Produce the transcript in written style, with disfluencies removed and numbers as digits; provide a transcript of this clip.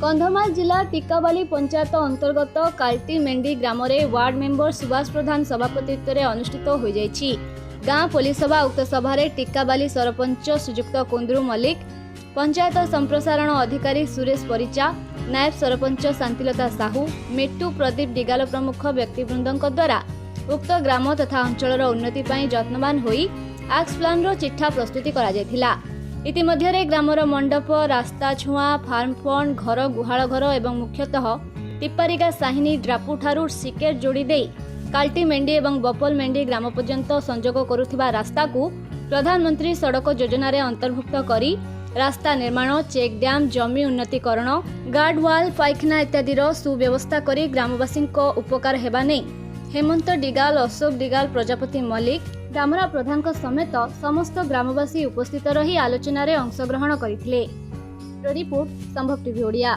कंधमाल जिला टिकाबाली पंचायत अंतर्गत काल्टी मेंडी ग्राम ward member Subhash प्रधान सभापतित्व में अनुष्ठित हो जाइछि। गाँ पुलिस सभा उक्त सभारे टिकाबाली सरपंच श्रीजुक्त कुंद्रू मल्लिक, पंचायत संप्रसारण अधिकारी सुरेश परिचा, नायब सरपंच शांतिलता साहू, मेट्टू प्रदीप डिगाल प्रमुख व्यक्तिवृंद द्वारा उक्त ग्राम तथा अंचल उन्नति पर यत्नवान होई एक्स प्लान रो चिठा प्रस्तुति करा जायथिला। इतिमध्यरे ग्रामर मंडप, रास्ता छुआ, फार्म फंड, घर, गुहाल घर एवं मुख्यतः टिप्पारिगा साहिनी ड्रापू ठारू सिकेट जोड़ी दे काल्टी मेंडी एवं बपल मेंडी ग्राम पर्यंत संजोग करुथिबा रास्ता को प्रधानमंत्री सड़क योजना रे अंतर्भुक्त करी रास्ता निर्माण, चेक डैम, जमी उन्नतीकरण, गार्ड वाल, पायखाना इत्यादि सुव्यवस्था करी ग्रामवासी उपकार हेबा नै हेमंत डिगाल, अशोक डिगाल, प्रजापति मल्लिक, ग्रामरा प्रधान समेत समस्त ग्रामवासी उपस्थित रही आलोचना रे अंशग्रहण करथिले। रिपोर्ट संभव टीवी ओडिया।